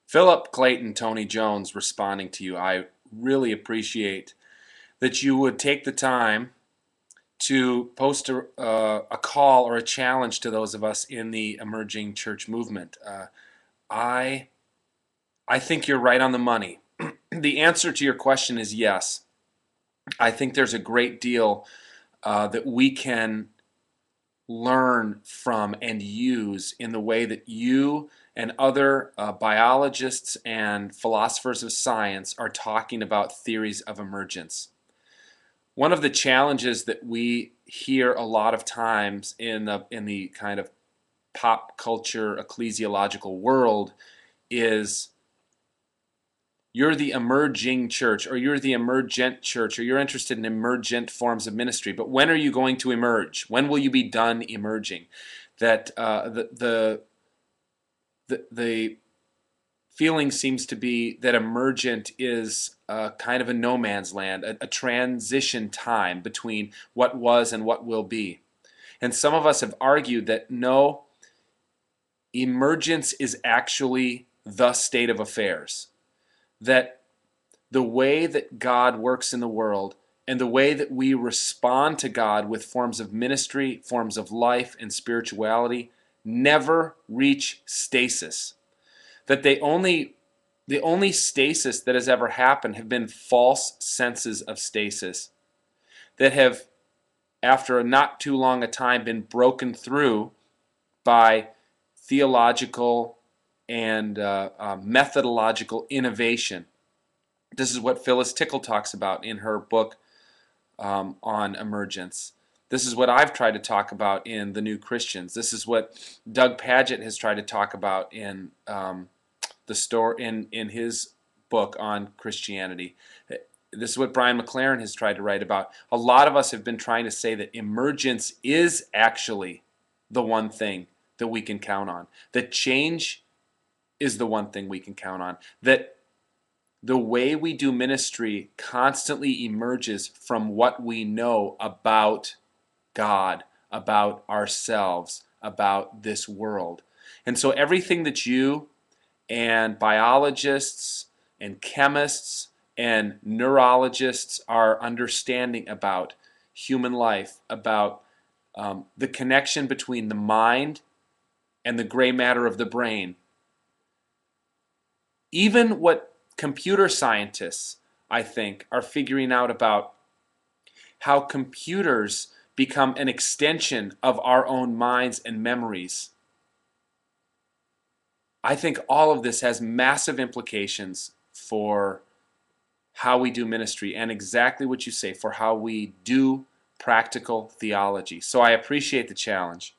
Phillip Clayton, Tony Jones, responding to you. I really appreciate that you would take the time to post a call or a challenge to those of us in the emerging church movement. I I think you're right on the money. The answer to your question is yes. I think there's a great deal that we can learn from and use in the way that you and other biologists and philosophers of science are talking about theories of emergence. One of the challenges that we hear a lot of times in the kind of pop culture ecclesiological world is you're the emerging church, or you're the emergent church, or you're interested in emergent forms of ministry. But when are you going to emerge? When will you be done emerging? That the feeling seems to be that emergent is kind of a no man's land, a transition time between what was and what will be. And some of us have argued that no, emergence is actually the state of affairs. That the way that God works in the world and the way that we respond to God with forms of ministry, forms of life, and spirituality never reach stasis. That the only stasis that has ever happened have been false senses of stasis that have, after a not too long a time, been broken through by theological and methodological innovation. This is what Phyllis Tickle talks about in her book on emergence. This is what I've tried to talk about in The New Christians. This is what Doug Pagitt has tried to talk about in in his book on Christianity. This is what Brian McLaren has tried to write about. A lot of us have been trying to say that emergence is actually the one thing that we can count on. That change is the one thing we can count on. That the way we do ministry constantly emerges from what we know about God, about ourselves, about this world. And so everything that you and biologists and chemists and neurologists are understanding about human life, about the connection between the mind and the gray matter of the brain, even what computer scientists, I think, are figuring out about how computers become an extension of our own minds and memories. I think all of this has massive implications for how we do ministry and exactly what you say, for how we do practical theology. So I appreciate the challenge.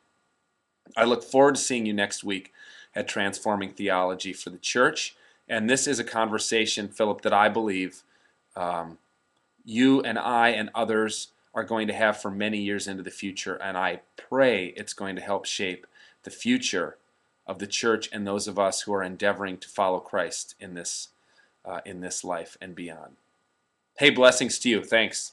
I look forward to seeing you next week at Transforming Theology for the Church. And this is a conversation, Philip, that I believe you and I and others are going to have for many years into the future. And I pray it's going to help shape the future of the church and those of us who are endeavoring to follow Christ in this life and beyond. Hey, blessings to you. Thanks.